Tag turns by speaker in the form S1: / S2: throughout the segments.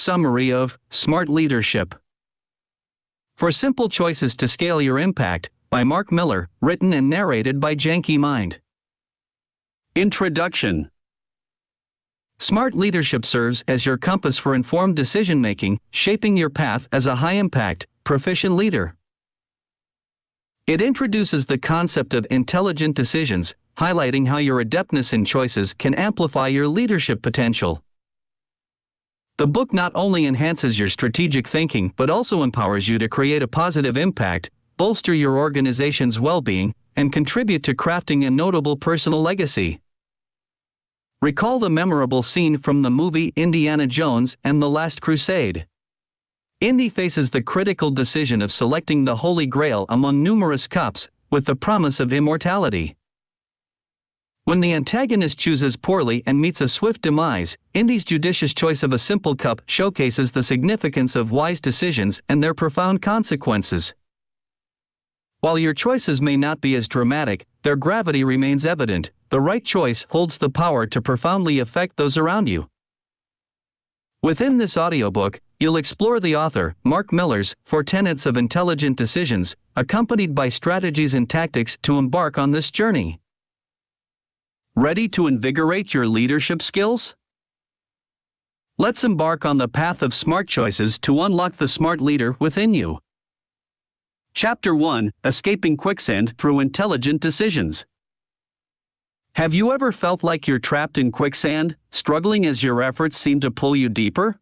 S1: summary of Smart Leadership. For Simple Choices to Scale Your Impact, by Mark Miller, written and narrated by Janky Mind. Introduction. Smart leadership serves as your compass for informed decision-making, shaping your path as a high-impact, proficient leader. It introduces the concept of intelligent decisions, highlighting how your adeptness in choices can amplify your leadership potential. The book not only enhances your strategic thinking but also empowers you to create a positive impact, bolster your organization's well-being, and contribute to crafting a notable personal legacy. Recall the memorable scene from the movie Indiana Jones and the Last Crusade. Indy faces the critical decision of selecting the Holy Grail among numerous cups, with the promise of immortality. When the antagonist chooses poorly and meets a swift demise, Indy's judicious choice of a simple cup showcases the significance of wise decisions and their profound consequences. While your choices may not be as dramatic, their gravity remains evident. The right choice holds the power to profoundly affect those around you. Within this audiobook, you'll explore the author, Mark Miller's, 4 tenets of intelligent decisions, accompanied by strategies and tactics to embark on this journey. Ready to invigorate your leadership skills? Let's embark on the path of smart choices to unlock the smart leader within you. Chapter 1: Escaping Quicksand Through Intelligent Decisions. Have you ever felt like you're trapped in quicksand, struggling as your efforts seem to pull you deeper?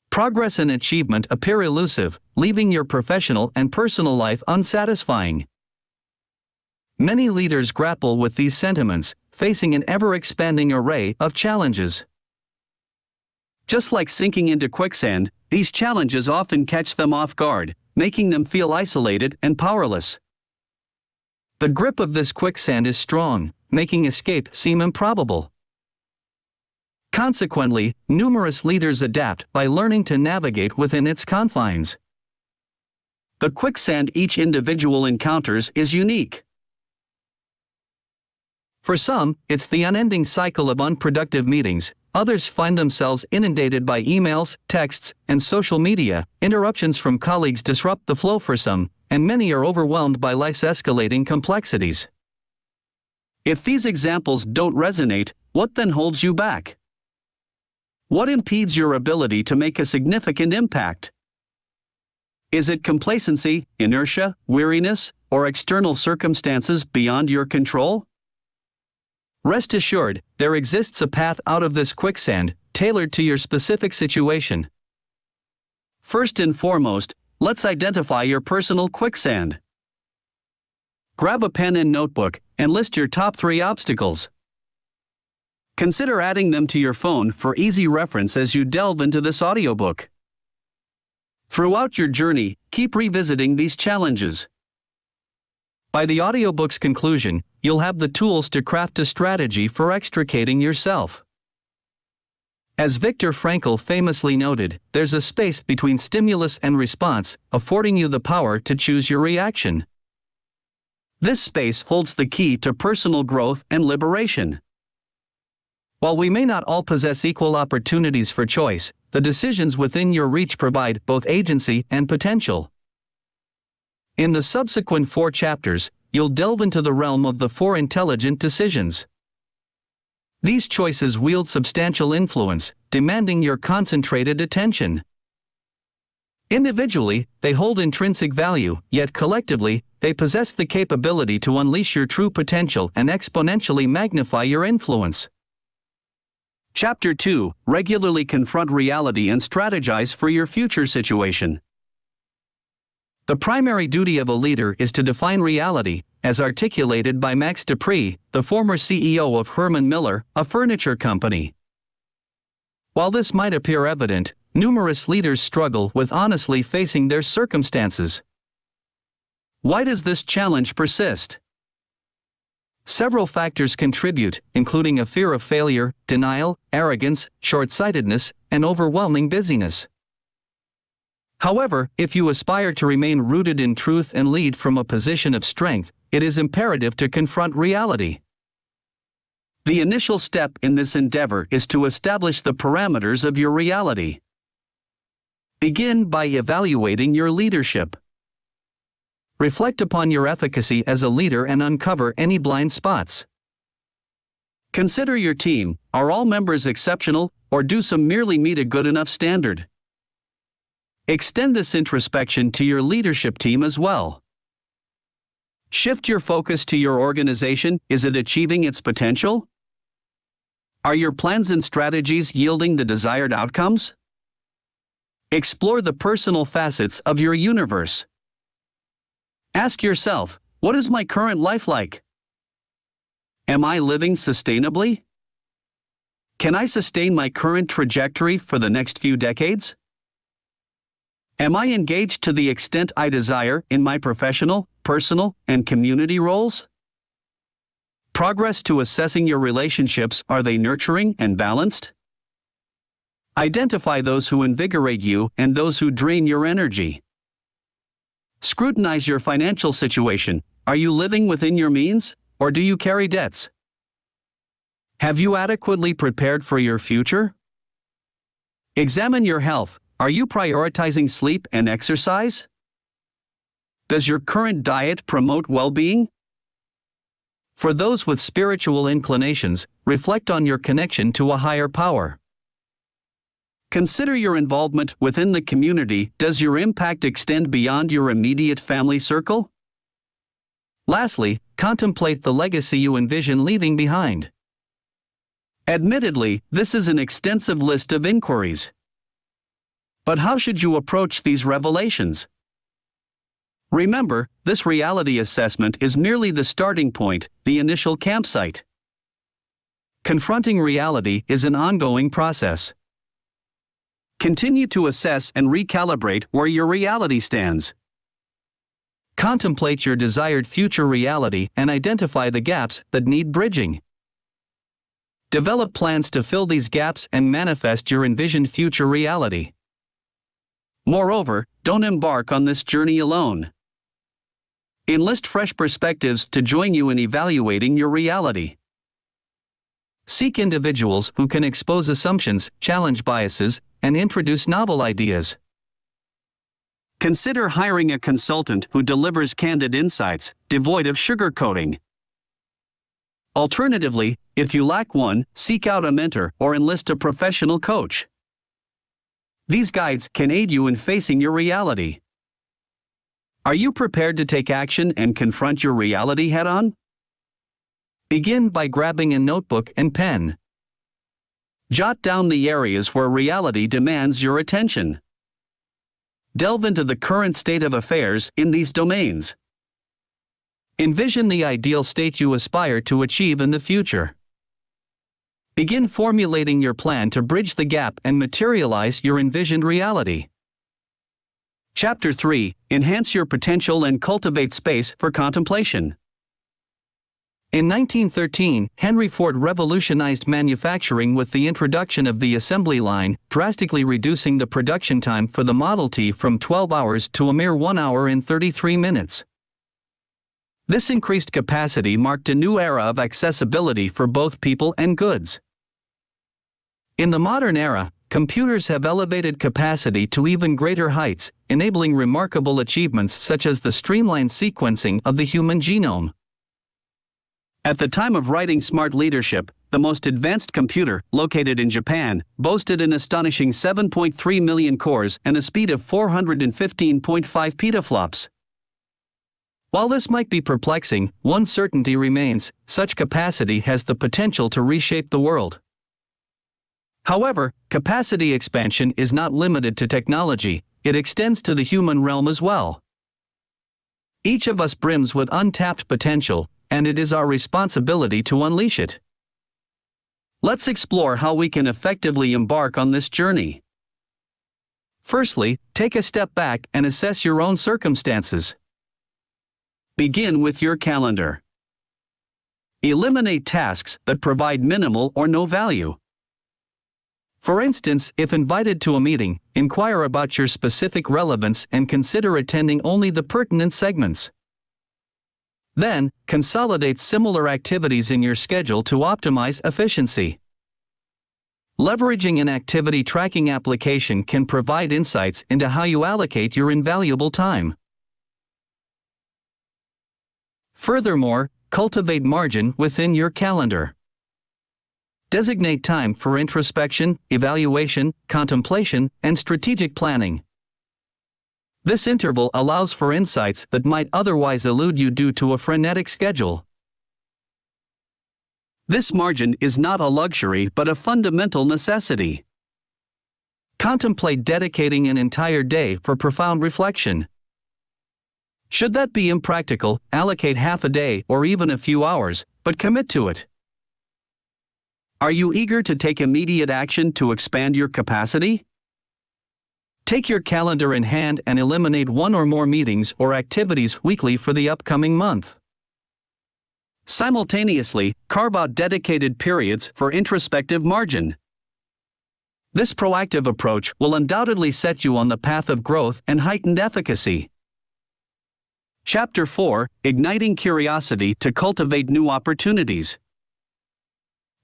S1: Progress and achievement appear elusive, leaving your professional and personal life unsatisfying. Many leaders grapple with these sentiments, facing an ever-expanding array of challenges. Just like sinking into quicksand, these challenges often catch them off guard, making them feel isolated and powerless. The grip of this quicksand is strong, making escape seem improbable. Consequently, numerous leaders adapt by learning to navigate within its confines. The quicksand each individual encounters is unique. For some, it's the unending cycle of unproductive meetings. Others find themselves inundated by emails, texts, and social media. Interruptions from colleagues disrupt the flow for some, and many are overwhelmed by life's escalating complexities. If these examples don't resonate, what then holds you back? What impedes your ability to make a significant impact? Is it complacency, inertia, weariness, or external circumstances beyond your control? Rest assured, there exists a path out of this quicksand, tailored to your specific situation. First and foremost, let's identify your personal quicksand. Grab a pen and notebook, and list your top 3 obstacles. Consider adding them to your phone for easy reference as you delve into this audiobook. Throughout your journey, keep revisiting these challenges. By the audiobook's conclusion, you'll have the tools to craft a strategy for extricating yourself. As Viktor Frankl famously noted, there's a space between stimulus and response, affording you the power to choose your reaction. This space holds the key to personal growth and liberation. While we may not all possess equal opportunities for choice, the decisions within your reach provide both agency and potential. In the subsequent 4 chapters, you'll delve into the realm of the 4 intelligent decisions. These choices wield substantial influence, demanding your concentrated attention. Individually, they hold intrinsic value, yet collectively, they possess the capability to unleash your true potential and exponentially magnify your influence. Chapter 2: Regularly confront reality and strategize for your future situation. The primary duty of a leader is to define reality, as articulated by Max Dupree, the former CEO of Herman Miller, a furniture company. While this might appear evident, numerous leaders struggle with honestly facing their circumstances. Why does this challenge persist? Several factors contribute, including a fear of failure, denial, arrogance, short-sightedness, and overwhelming busyness. However, if you aspire to remain rooted in truth and lead from a position of strength, it is imperative to confront reality. The initial step in this endeavor is to establish the parameters of your reality. Begin by evaluating your leadership. Reflect upon your efficacy as a leader and uncover any blind spots. Consider your team. Are all members exceptional, or do some merely meet a good enough standard? Extend this introspection to your leadership team as well. Shift your focus to your organization. Is it achieving its potential? Are your plans and strategies yielding the desired outcomes? Explore the personal facets of your universe. Ask yourself, what is my current life like? Am I living sustainably? Can I sustain my current trajectory for the next few decades? Am I engaged to the extent I desire in my professional, personal, and community roles? Progress to assessing your relationships. Are they nurturing and balanced? Identify those who invigorate you and those who drain your energy. Scrutinize your financial situation. Are you living within your means, or do you carry debts? Have you adequately prepared for your future? Examine your health. Are you prioritizing sleep and exercise? Does your current diet promote well-being? For those with spiritual inclinations, reflect on your connection to a higher power. Consider your involvement within the community. Does your impact extend beyond your immediate family circle? Lastly, contemplate the legacy you envision leaving behind. Admittedly, this is an extensive list of inquiries. But how should you approach these revelations? Remember, this reality assessment is merely the starting point, the initial campsite. Confronting reality is an ongoing process. Continue to assess and recalibrate where your reality stands. Contemplate your desired future reality and identify the gaps that need bridging. Develop plans to fill these gaps and manifest your envisioned future reality. Moreover, don't embark on this journey alone. Enlist fresh perspectives to join you in evaluating your reality. Seek individuals who can expose assumptions, challenge biases, and introduce novel ideas. Consider hiring a consultant who delivers candid insights, devoid of sugarcoating. Alternatively, if you lack one, seek out a mentor or enlist a professional coach. These guides can aid you in facing your reality. Are you prepared to take action and confront your reality head-on? Begin by grabbing a notebook and pen. Jot down the areas where reality demands your attention. Delve into the current state of affairs in these domains. Envision the ideal state you aspire to achieve in the future. Begin formulating your plan to bridge the gap and materialize your envisioned reality. Chapter 3: Enhance your potential and cultivate space for contemplation. In 1913, Henry Ford revolutionized manufacturing with the introduction of the assembly line, drastically reducing the production time for the Model T from 12 hours to a mere 1 hour and 33 minutes. This increased capacity marked a new era of accessibility for both people and goods. In the modern era, computers have elevated capacity to even greater heights, enabling remarkable achievements such as the streamlined sequencing of the human genome. At the time of writing Smart Leadership, the most advanced computer, located in Japan, boasted an astonishing 7.3 million cores and a speed of 415.5 petaflops. While this might be perplexing, one certainty remains: such capacity has the potential to reshape the world. However, capacity expansion is not limited to technology, it extends to the human realm as well. Each of us brims with untapped potential, and it is our responsibility to unleash it. Let's explore how we can effectively embark on this journey. Firstly, take a step back and assess your own circumstances. Begin with your calendar. Eliminate tasks that provide minimal or no value. For instance, if invited to a meeting, inquire about your specific relevance and consider attending only the pertinent segments. Then, consolidate similar activities in your schedule to optimize efficiency. Leveraging an activity tracking application can provide insights into how you allocate your invaluable time. Furthermore, cultivate margin within your calendar. Designate time for introspection, evaluation, contemplation, and strategic planning. This interval allows for insights that might otherwise elude you due to a frenetic schedule. This margin is not a luxury but a fundamental necessity. Contemplate dedicating an entire day for profound reflection. Should that be impractical, allocate half a day or even a few hours, but commit to it. Are you eager to take immediate action to expand your capacity? Take your calendar in hand and eliminate one or more meetings or activities weekly for the upcoming month. Simultaneously, carve out dedicated periods for introspective margin. This proactive approach will undoubtedly set you on the path of growth and heightened efficacy. Chapter 4: Igniting Curiosity to Cultivate New Opportunities.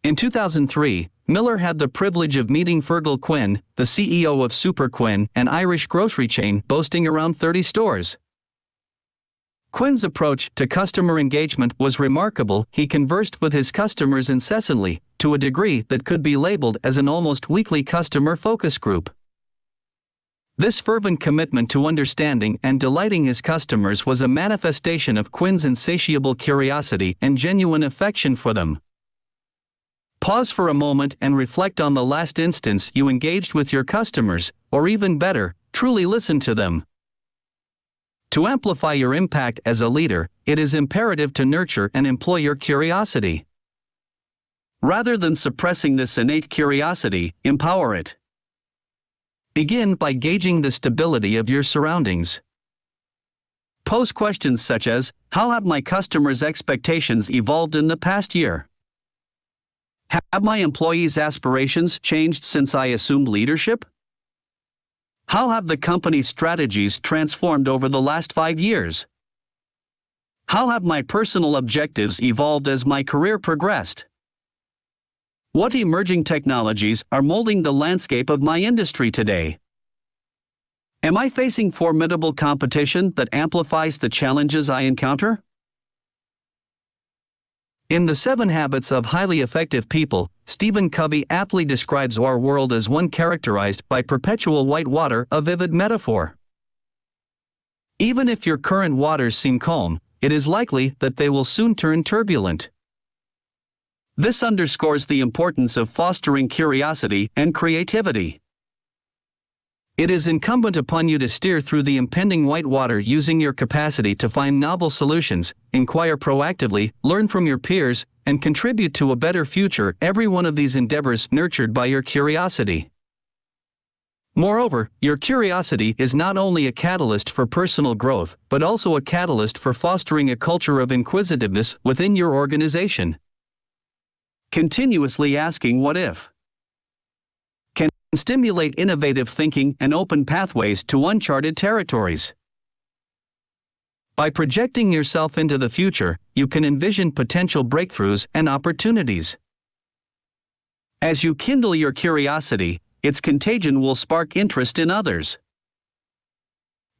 S1: In 2003, Miller had the privilege of meeting Fergal Quinn, the CEO of Super Quinn, an Irish grocery chain boasting around 30 stores. Quinn's approach to customer engagement was remarkable. He conversed with his customers incessantly, to a degree that could be labeled as an almost weekly customer focus group. This fervent commitment to understanding and delighting his customers was a manifestation of Quinn's insatiable curiosity and genuine affection for them. Pause for a moment and reflect on the last instance you engaged with your customers, or even better, truly listen to them. To amplify your impact as a leader, it is imperative to nurture and employ your curiosity. Rather than suppressing this innate curiosity, empower it. Begin by gauging the stability of your surroundings. Pose questions such as, how have my customers' expectations evolved in the past year? Have my employees' aspirations changed since I assumed leadership? How have the company's strategies transformed over the last 5 years? How have my personal objectives evolved as my career progressed? What emerging technologies are molding the landscape of my industry today? Am I facing formidable competition that amplifies the challenges I encounter? In The 7 Habits of Highly Effective People, Stephen Covey aptly describes our world as one characterized by perpetual white water, a vivid metaphor. Even if your current waters seem calm, it is likely that they will soon turn turbulent. This underscores the importance of fostering curiosity and creativity. It is incumbent upon you to steer through the impending white water using your capacity to find novel solutions, inquire proactively, learn from your peers, and contribute to a better future. Every one of these endeavors nurtured by your curiosity. Moreover, your curiosity is not only a catalyst for personal growth, but also a catalyst for fostering a culture of inquisitiveness within your organization. Continuously asking what if can stimulate innovative thinking and open pathways to uncharted territories. By projecting yourself into the future, you can envision potential breakthroughs and opportunities. As you kindle your curiosity, its contagion will spark interest in others.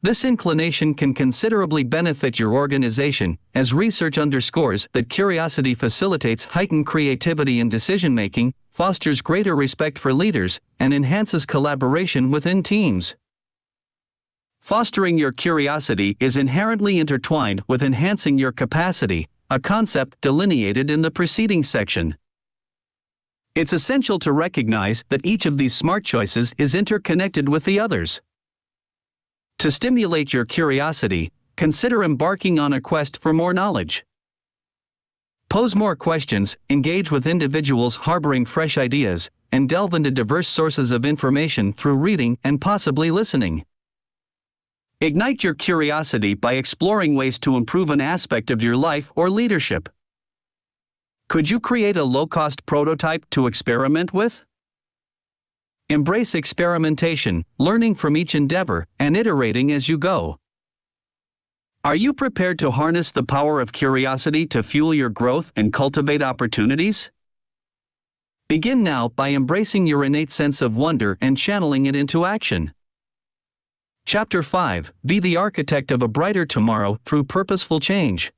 S1: This inclination can considerably benefit your organization, as research underscores that curiosity facilitates heightened creativity in decision-making, fosters greater respect for leaders, and enhances collaboration within teams. Fostering your curiosity is inherently intertwined with enhancing your capacity, a concept delineated in the preceding section. It's essential to recognize that each of these smart choices is interconnected with the others. To stimulate your curiosity, consider embarking on a quest for more knowledge. Pose more questions, engage with individuals harboring fresh ideas, and delve into diverse sources of information through reading and possibly listening. Ignite your curiosity by exploring ways to improve an aspect of your life or leadership. Could you create a low-cost prototype to experiment with? Embrace experimentation, learning from each endeavor, and iterating as you go. Are you prepared to harness the power of curiosity to fuel your growth and cultivate opportunities? Begin now by embracing your innate sense of wonder and channeling it into action. Chapter 5: Be the architect of a brighter tomorrow through purposeful change.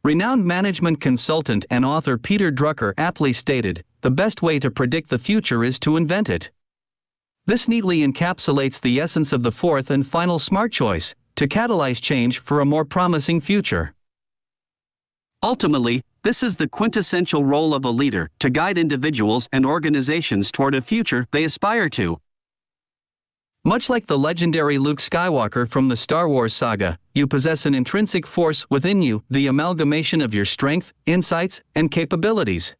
S1: Renowned management consultant and author Peter Drucker aptly stated, "The best way to predict the future is to invent it." This neatly encapsulates the essence of the fourth and final smart choice: to catalyze change for a more promising future. Ultimately, this is the quintessential role of a leader, to guide individuals and organizations toward a future they aspire to. Much like the legendary Luke Skywalker from the Star Wars saga, you possess an intrinsic force within you, the amalgamation of your strength, insights, and capabilities.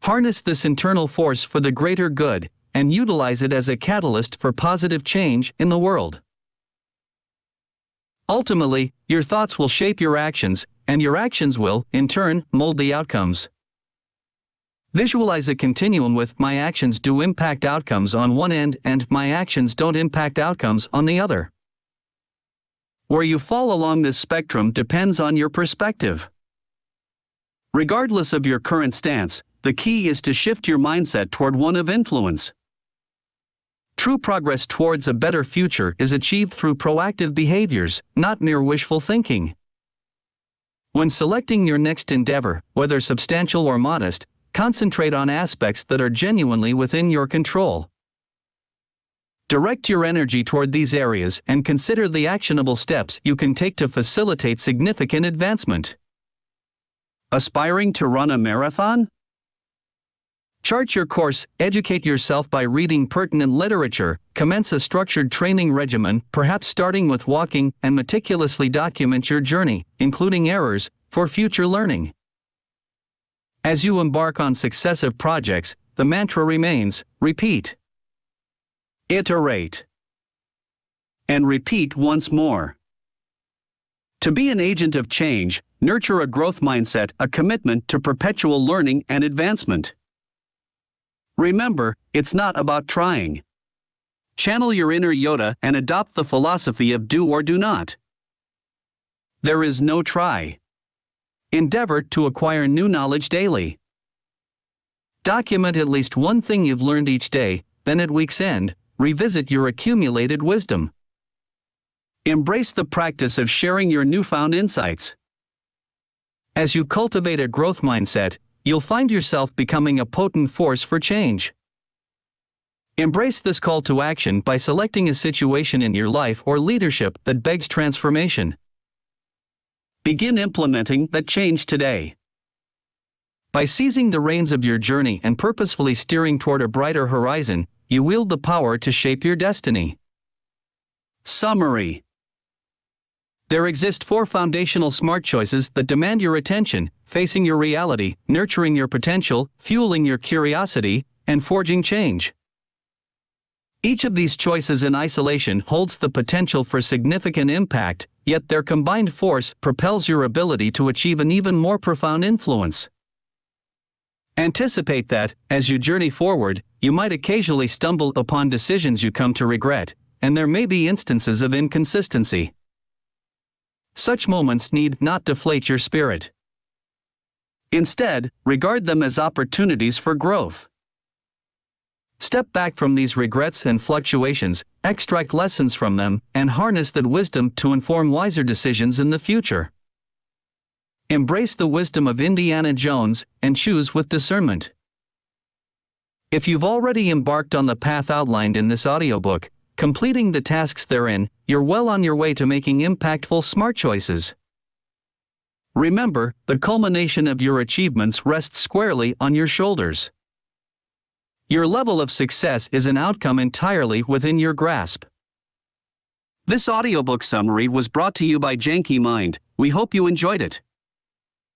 S1: Harness this internal force for the greater good, and utilize it as a catalyst for positive change in the world. Ultimately, your thoughts will shape your actions, and your actions will, in turn, mold the outcomes. Visualize a continuum with "my actions do impact outcomes" on one end and "my actions don't impact outcomes" on the other. Where you fall along this spectrum depends on your perspective. Regardless of your current stance, the key is to shift your mindset toward one of influence. True progress towards a better future is achieved through proactive behaviors, not mere wishful thinking. When selecting your next endeavor, whether substantial or modest, concentrate on aspects that are genuinely within your control. Direct your energy toward these areas and consider the actionable steps you can take to facilitate significant advancement. Aspiring to run a marathon? Chart your course, educate yourself by reading pertinent literature, commence a structured training regimen, perhaps starting with walking, and meticulously document your journey, including errors, for future learning. As you embark on successive projects, the mantra remains: repeat, iterate, and repeat once more. To be an agent of change, nurture a growth mindset, a commitment to perpetual learning and advancement. Remember, it's not about trying. Channel your inner Yoda and adopt the philosophy of do or do not. There is no try. Endeavor to acquire new knowledge daily. Document at least one thing you've learned each day, then at week's end, revisit your accumulated wisdom. Embrace the practice of sharing your newfound insights. As you cultivate a growth mindset, you'll find yourself becoming a potent force for change. Embrace this call to action by selecting a situation in your life or leadership that begs transformation. Begin implementing that change today. By seizing the reins of your journey and purposefully steering toward a brighter horizon, you wield the power to shape your destiny. Summary: there exist 4 foundational smart choices that demand your attention: facing your reality, nurturing your potential, fueling your curiosity, and forging change. Each of these choices in isolation holds the potential for significant impact, yet their combined force propels your ability to achieve an even more profound influence. Anticipate that, as you journey forward, you might occasionally stumble upon decisions you come to regret, and there may be instances of inconsistency. Such moments need not deflate your spirit. Instead, regard them as opportunities for growth. Step back from these regrets and fluctuations, extract lessons from them, and harness that wisdom to inform wiser decisions in the future. Embrace the wisdom of Indiana Jones and choose with discernment. If you've already embarked on the path outlined in this audiobook, completing the tasks therein, you're well on your way to making impactful smart choices. Remember, the culmination of your achievements rests squarely on your shoulders. Your level of success is an outcome entirely within your grasp. This audiobook summary was brought to you by Janky Mind. We hope you enjoyed it.